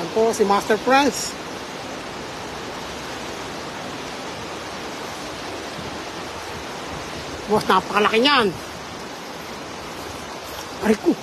Yan po si Master Franz. Boss, napakalaki niyan. Aray ko.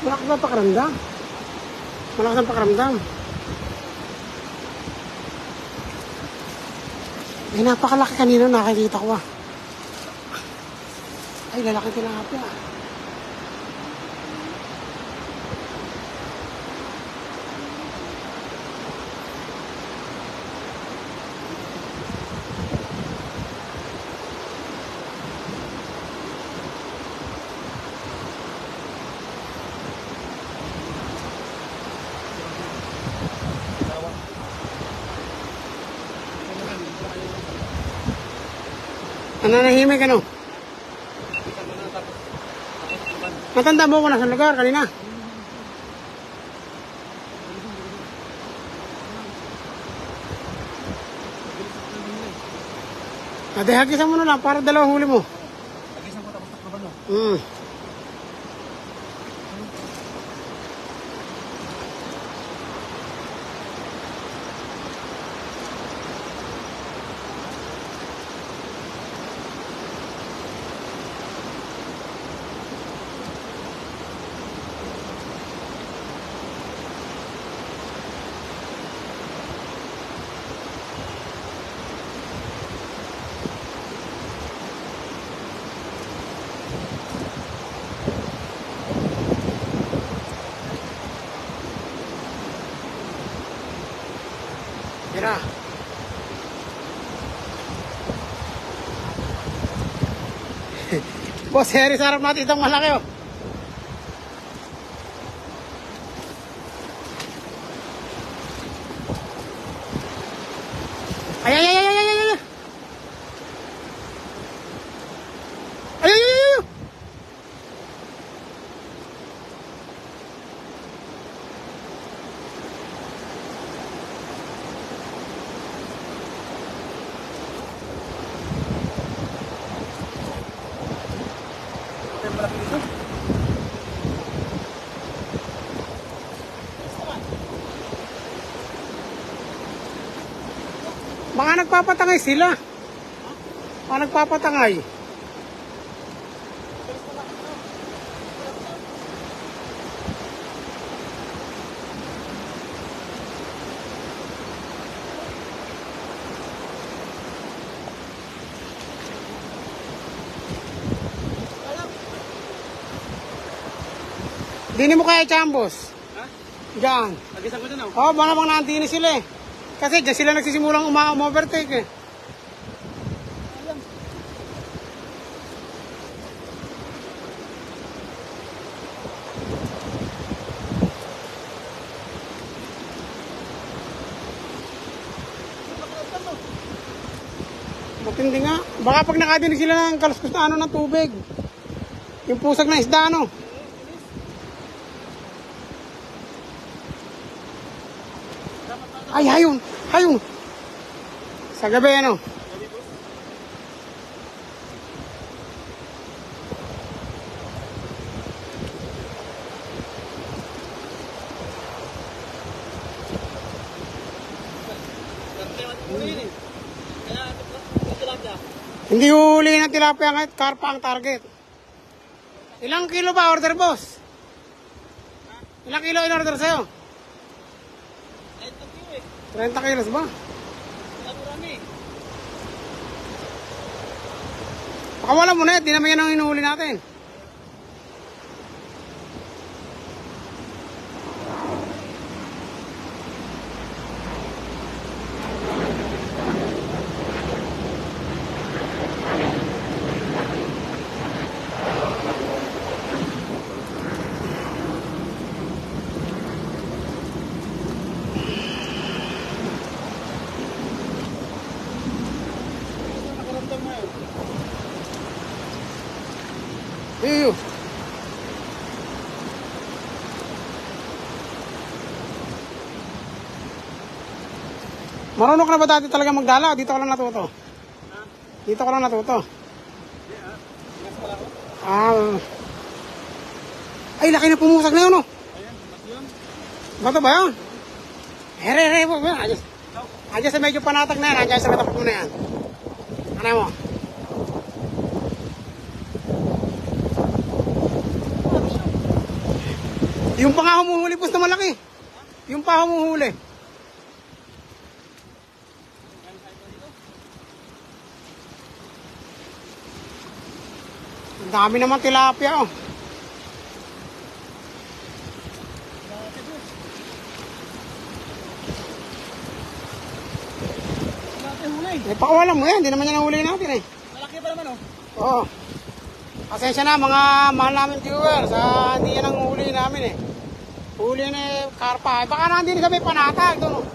Malakas ba pakiramdam? Malakas ang pakiramdam. Ay, napakalaki kanina, nakikita ko ah. Ay, lalaki tilapia ah. Nananahimik ano? Matanda mo ko na sa lugar kanina. Hagisan mo na lang para dalawang huli mo. Hagisan ko tapos takloban mo. Tira. Boss, Harry, sarap natin itong malaki oh. Ay, ay, ay, ay, ay, ay, ay, ay. Ay, ay, ay, ay. Ito yung malaki dito. Baka nagpapatangay sila. Baka nagpapatangay. Dini mo kaya chambos. Ha? Diyan. Hagisan ko dyan oh. Oh, baka bang nandini sila eh. Kasi dyan sila nagsisimulang overtake eh. Matindi nga. Baka pag nakadinig sila ng kaluskos na ano ng tubig. Yung pusag na isda ano. Ay, hayun! Hayun! Sa gabi ano. Hindi huli ng tilapia ngayon, karpa ang target. Ilang kilo ba order, boss? Ilang kilo in order sa'yo? 30 kilos ba? Baka wala mo na di naman yan ang inuhuli natin. Marunong ka na ba dati talaga magdala? Dito ka lang natuto? Dito ka lang natuto? Ah. Ay, laki na pumusag na yun, oh. Bato ba yan? Here, Andiyan sa medyo panatag na yan. Andiyan sa matapat mo na yan. Ano mo? Yung pa nga humuhuli, boss, na malaki. Yung pa humuhuli. Ang dami naman tilapia, oh. Eh, pakawalan mo yan. Hindi naman yan nahuli natin, eh. Malaki pa naman, oh. Oo. Pasensya na, mga mahal namin viewers. Hindi yan ang huli namin, eh. Huli ni karpa. Eh, baka nandun sa may panatag doon, oh.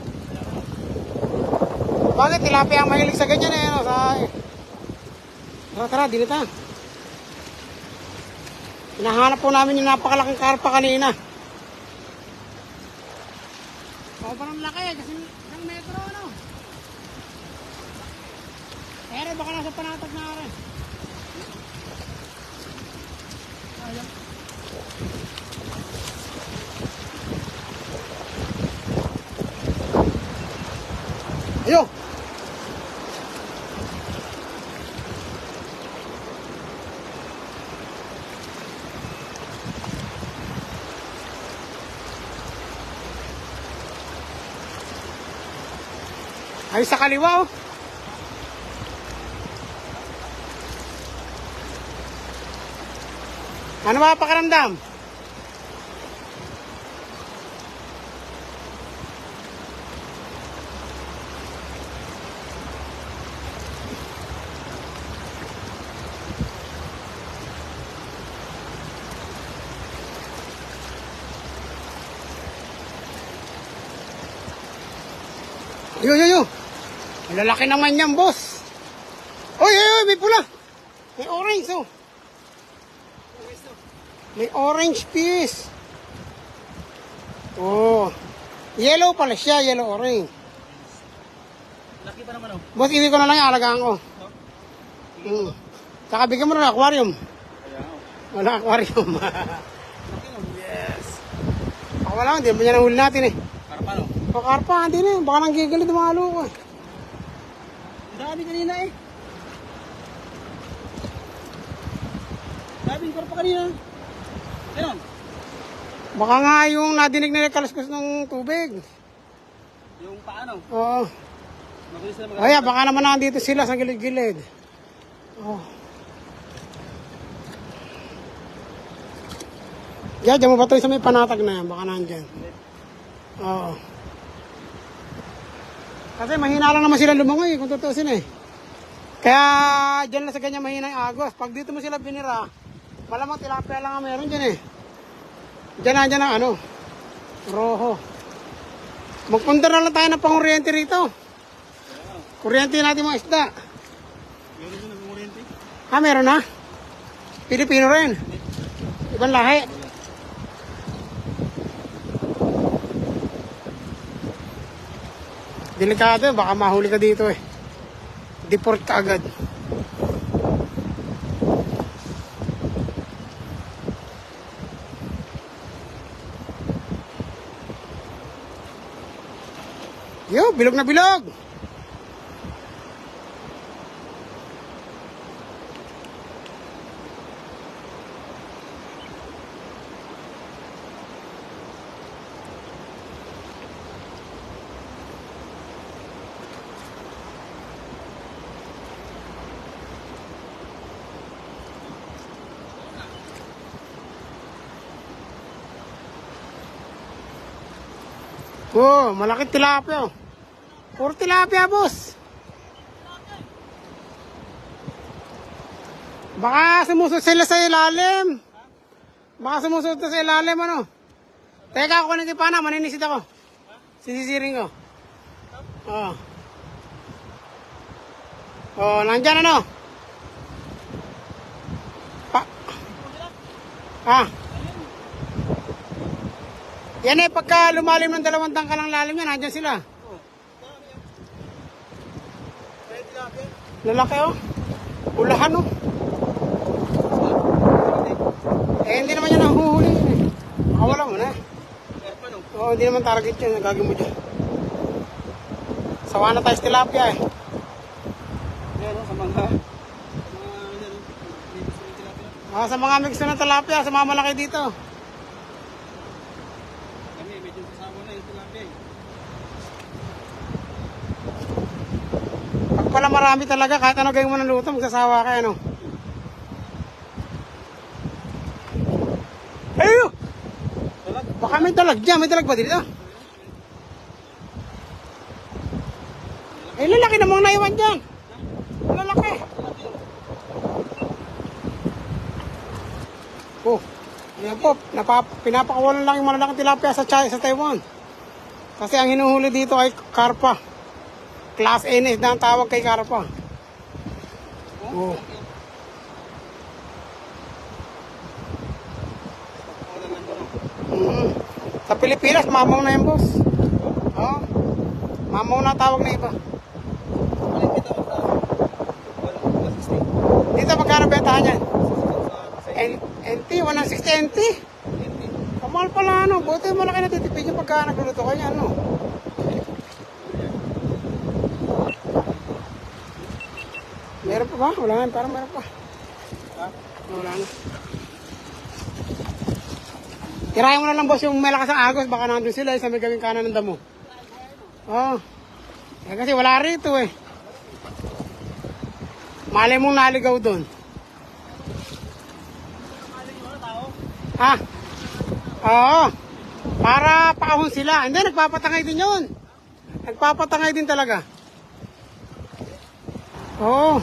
Bakit? Tilapia ang mahilig sa ganyan, eh. No? Tara, dinita. Hinahanap po namin yung napakalaking karpa kanina. Sobrang laki, kasi ng metro, ano. Pero baka nasa panatag na rin. Ayan. Ayo! Ay, sa kaliwa, oh. Ano ba pakaramdam? Yo. Lalaki naman yan, boss. Oy, may pula. May orange, oh. May orange piece. Oh. Yellow pala siya, yellow orange. Laki pa naman, oh. Boss, iwi ko na lang yung alagaan ko. Saka bigyan mo na ng aquarium. Wala aquarium. Yes. Ako wala, hindi mo niya nahuli natin, eh. Karpa, no? Pakarpa, hindi na. Baka nang gigalit yung mga luko, eh. Ang dami kanina, eh. Daming karpa kanina. Ganon. Baka nga yung nadinig na kaluskos ng tubig. Yung paano? Oo. Mabilis na Kaya baka naman nandito sila sa gilid-gilid. Oh. Diyan mo ba ito sa may panatag na yan? Baka nandyan. Oo. Kasi mahina lang naman sila lumangoy kung tutusin, eh. Kaya dyan lang sa ganyan mahina yung agos. Pag dito mo sila binira, malamang tilapia lang ang meron dyan, eh. Diyan ang ano, roho. Magpunta na lang tayo ng panguryente rito. Kuryente natin mga isda. Meron din ang kuryente. Meron na? Pilipino rin. Ibang lahi. Delikado, baka mahuli ka dito, eh. Deport ka agad. Yo, bilog na bilog. Oh, malaki tilapia. Puro tilapia, boss. Baka sumusunod sila sa ilalim. Baka sumusunod sa ilalim, ano. Teka, ako kunin pa na, maninisid ako. Sisisiring ko. Oh. Oh, nandyan ano. Yan, pagka lumalim ng 2 tangkalang lalim yan, nandyan sila. Lalaki oh. Ulahan oh. Eh, hindi naman yan ang huhuli yun eh. Makawala mo na. Karpa no? Oo, hindi naman target yun. Nagagin mo dyan. Sawa na tayo sa tilapia eh. Yan no, sa mga yan no, dito sa tilapia. Sa mga mix na ng tilapia, sa mga malaki dito. Kami, medyo sasama na yung tilapia eh. Pag pala marami talaga, kahit ano gawin mo ng luto, magsasawa ka ano. Ayun! Dalag? Baka may dalag dyan. May dalag ba dito? Eh, lalaki namang naiwan dyan. Lalaki. Oh, yan po. Pinapakawalan lang yung malalaking tilapia sa Taiwan. Kasi ang hinuhuli dito ay karpa. Class N na ang tawag kay karpa. Oh. Sa Pilipinas, mamaw na yan, boss. Oh. Mamaw na tawag na iba. Dito magkano bentahan yan? NT, 160 NT. Kamahal pala ano. Buti mo laki natitipid yung pagka nagluluto ko yan, ano. Meron pa ba? Wala nga, parang meron pa. Wala na. Tirayan mo na lang, boss, yung may lakas ang agos. Baka nandun sila sa may gawing kanan ng damo. Oo. Eh, kasi wala rito eh. Malay mong naligaw doon. Ha? Oo. Para paahon sila. Hindi, nagpapatangay din yun. Nagpapatangay din talaga. Oo.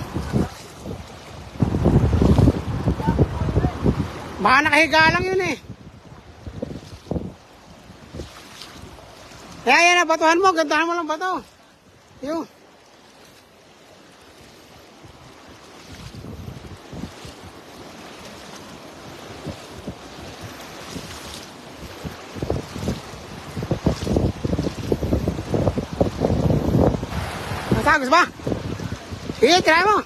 Baka nakahiga lang yun eh. Kaya yan na, batuhan mo. Gandahan mo lang bato. Yun. Masagos ba? Sige, try mo.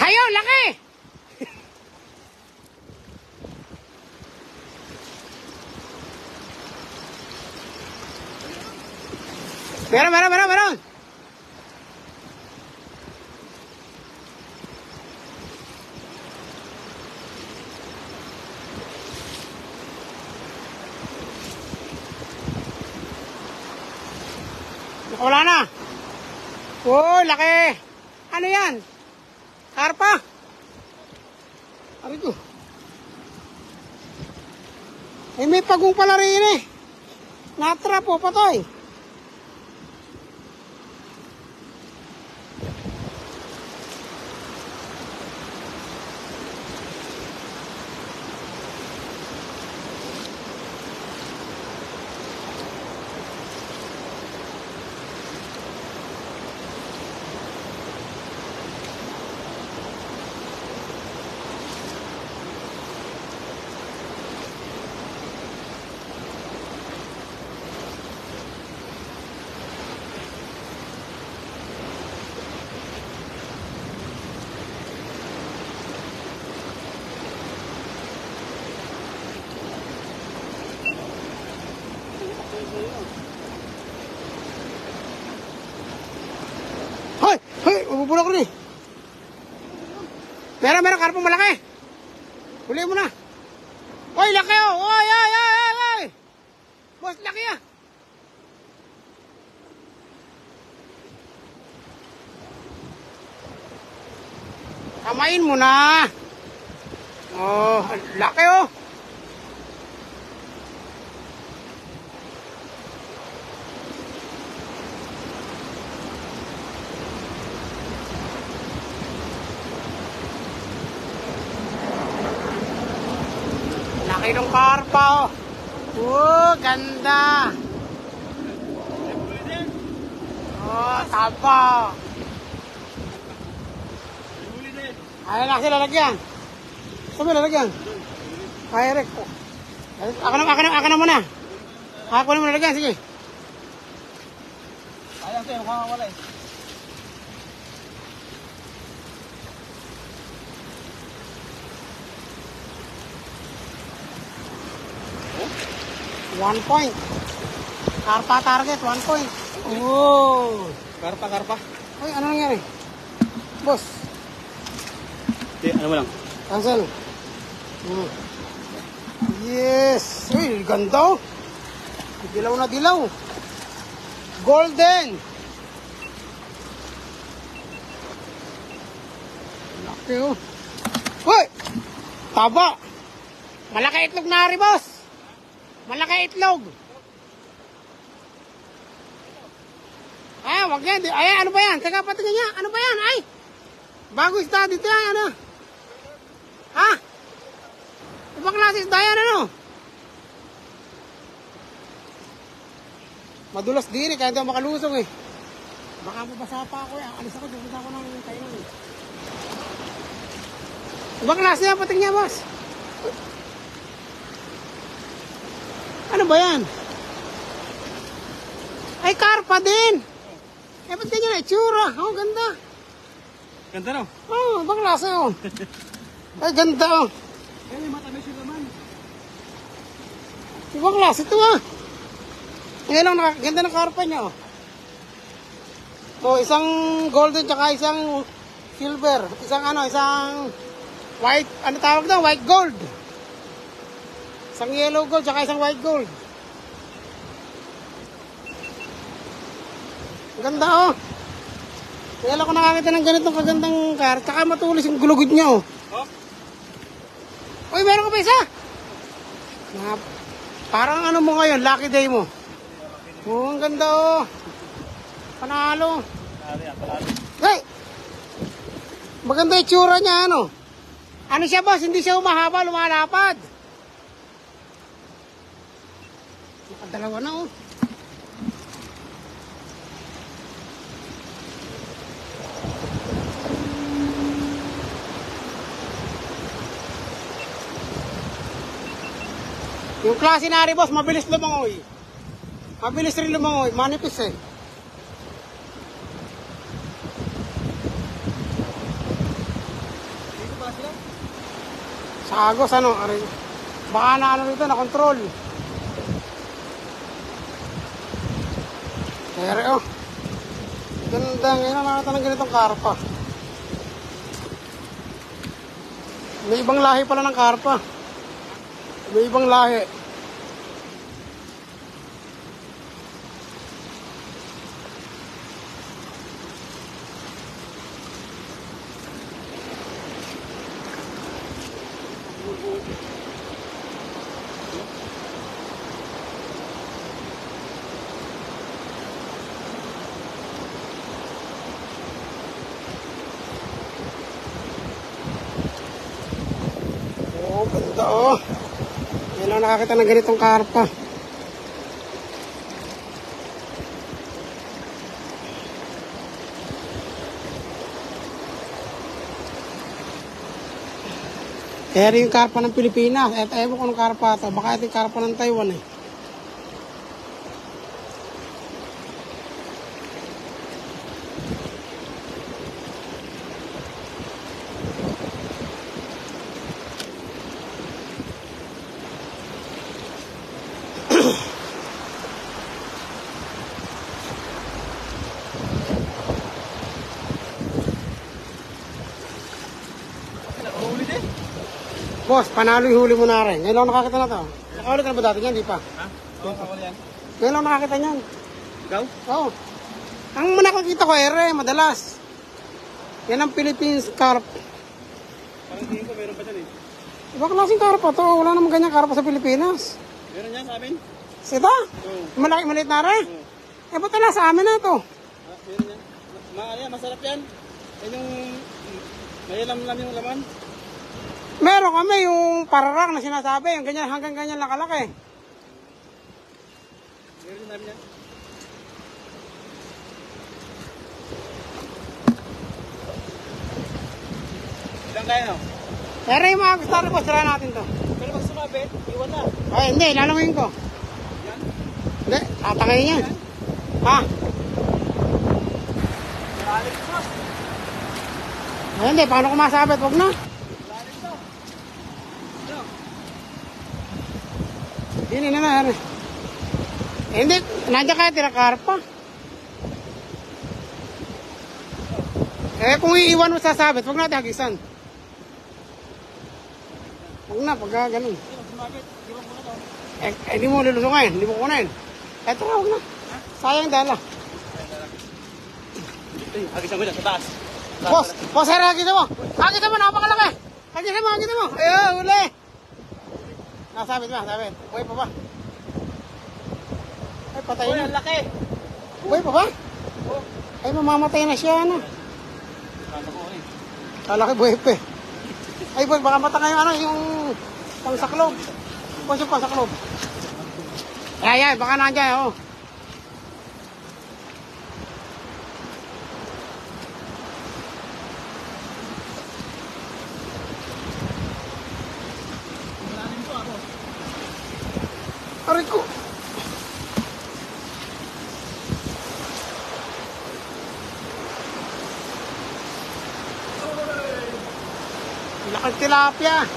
Hayo, laki! Meron. Wala na. Oh, laki. Ano yan? Karpa. Ari ko. Eh, may pagong pala rin eh. Natrap po, patoy. Hoy, bubulok ko rin. Meron, karpong malaki. Huli mo na. Hoy, laki oh. Hoy. Boss, laki ah. Kamain mo na. Oh, laki oh. ng karpa, oh. Ganda. Oh, tapa. Ayaw na kasi lalagyan. Saan mo lalagyan? Ay, Rick. Ako na muna. Ako na muna lalagyan, sige. Ayaw sa'yo, makakawala eh. One point. Karpa target, 1 point. Oh. Karpa. Uy, ano nangyari? Boss, Hindi, ano mo lang. cancel. Yes. Uy, ganda, oh. Dilaw na dilaw. Golden. Laki, oh. Uy! Taba. Malaki itlog na rin, boss. Malaki itlog. Ay, wag yan. Ay, ano ba yan? Teka, patingin niya. Ano ba yan? Ay! Bago isda dito yan, ano? Ha? Ibang klase isda yan, ano? Madulas din eh, kaya daw makalusong eh. Baka mabasa pa ako eh. Alis ako, dumunta ako ng kainan eh. Ibang klase yan, patingin niya, boss. Ano ba yan? Ay, karpa din! Eh, ba't ganyan na itsura? Oh, ganda. Ganda no? Oh, ibang klase oh. Ay, ganda oh. Eh, may matamis yung laman. Ibang klase ito ah. Ngayon lang, ganda ng karpa niya oh. Oh, isang golden tsaka isang silver. Isang white, ano tawag daw? White gold. Isang yellow gold tsaka isang white gold. Ganda oh. Kaya lang ako nakakita ng ganitong kagandang car. Tsaka matulis yung gulugod niya oh. Oh? Uy, meron ka pa isa? Parang ano mo ngayon, lucky day mo. Oh, ang ganda oh. Panalo. Panalo. Hey! Maganda yung tsura niya ano. Ano siya boss? Hindi siya umahaba, lumalapad. Nakadalawa na oh. Yung klase na rin boss, mabilis lumangoy. Mabilis rin lumangoy, manipis eh. Dito ba sila? Sa Agos ano, aray. Baka na ano rito, na control. Kaya oh. Ganda, ngayon na nakita ng ganitong karpa. May ibang lahi pala ng karpa. May ibang lahi. Oh, ganda oh. Ngayon lang nakakita ng ganitong karpa. Kaya rin yung karpa ng Pilipinas. At ewan ko ng karpa ito. Baka ito yung karpa ng Taiwan eh. Nakahuli din? Boss, panalo yung huli mo na rin. Ngayon lang nakakita na to. Nakahuli ka na ba dati niyan? Di pa. Ha? Oo, nakahuli yan. Ngayon lang nakakita niyan. Ikaw? Oo. Ang nakakita ko ere, madalas. Yan ang Philippines carp. Parang tingin ko meron pa dyan eh. Ibang klaseng karpa to. Wala namang ganyan karpa sa Pilipinas. Meron yan sa amin? Sita? Oo. Malaki, maliit na rin. Oo. Eh, ba't na sa amin na ito? Meron yan. Masarap yan. Yan yung may alam yung laman. Meron kami yung pararang na sinasabi, yung ganyan, hanggang ganyan lang kalaki. Meron din namin yan. Ilang kaya no? Pero yung mga gusto po, sira natin to. Pero pag sumabit, iwan na. Ay, hindi, lalamuin ko. Yan. Hindi, tatangay yan. Ha? Malalim to. Ay, hindi, paano ko masabit? Huwag na. Malalim to. Ano? Hindi na na. Hindi, nandiyan kaya tirakarpa. Eh, kung iiwan mo sa sabit, huwag natin hagisan. Huwag na, pagka ganun. Hindi, pag sumabit, iwan ko na to. Hindi mo lulusungin, hindi mo kunin. Eto na, huwag na. Sayang dala. Ay, hagisan mo dyan sa taas. Boss, sir, hagisan mo. Hagisan mo, napakalaki. Hagisan mo. Ayun, uli. Nasabit ba, sabit. Buhay pa ba? Ay, patay Uy, na. ang laki. Buhay pa ba? Oh. Ay, mamamatay na siya, ano. Kala ko eh. Kalaki buhay pa eh. Ay, boy, baka matangay yung ano, yung pangsaklob. Boss, yung pangsaklob. Ay, baka nandiyan, oh. Malalim to ako. Aray ko. Lakad tilapia.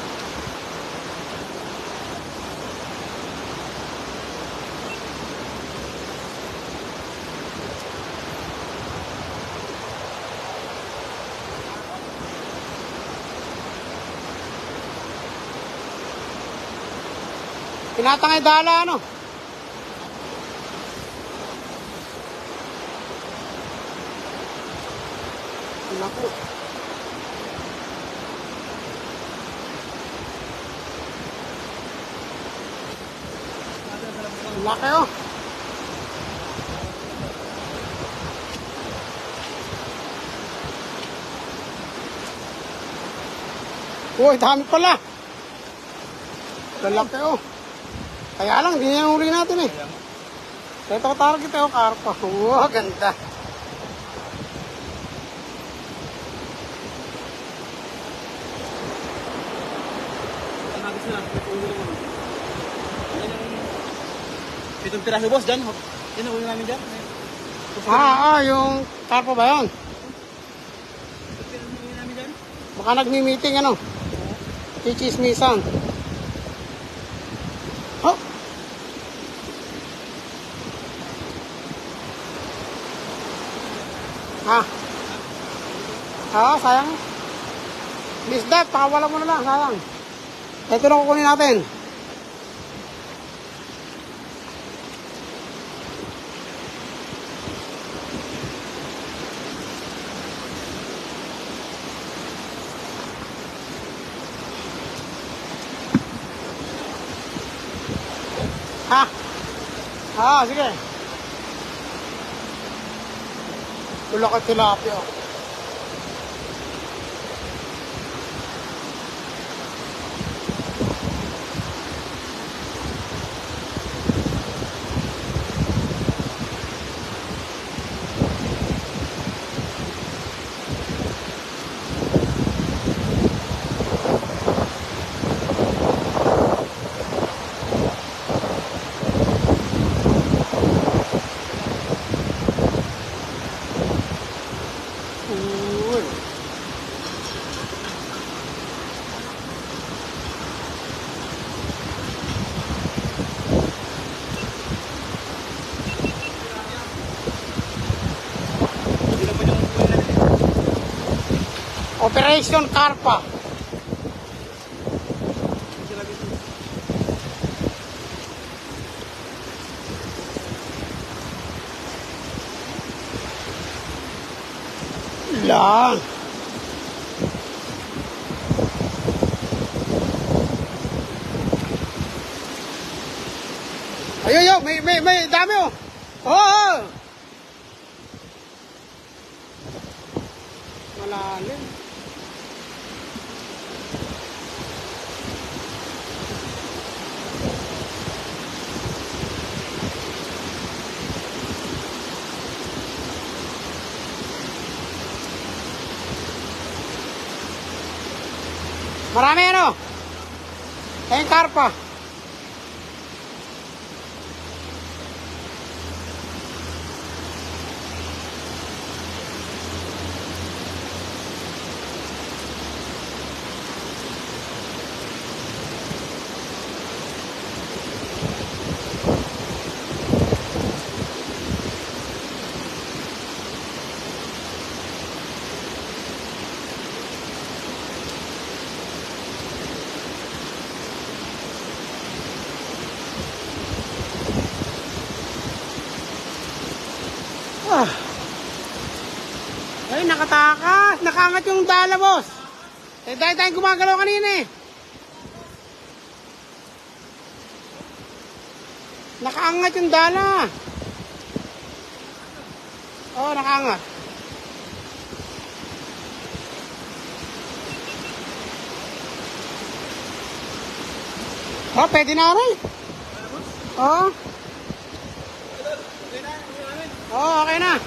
Tinatangay dala, ano? Naku. Laki, oh. Uy, dami pala. Lalaki, oh. Kaya lang, hindi niya uli natin eh. Ito ko target, oh, karpa. Wow, ganda. Ang hagis na. May ulo naman. Yan yung... Pitong piraso boss dyan. Yan ang ulo namin dyan. Yung karpa ba yun? Pitong ulo namin dyan. Baka nagmi-meeting, ano? Chichismisan. Oh. Sayang. Bisdat, pakawala mo na lang, sayang. Ito na kukunin natin. Sige. Wala ka tilapia. Uy. Operation Karpa. Lang. Ayun, may dami, oh. Oh. Malalim. Marami ano? Ayun, karpa. Ah. Ay, nakatakas. Nakangat yung dala, boss. Eh, dahil tayong gumagalaw kanina eh. Nakaangat yung dala. Oo, nakaangat. Oh, pwede na rin. Oo. Oo, okay na.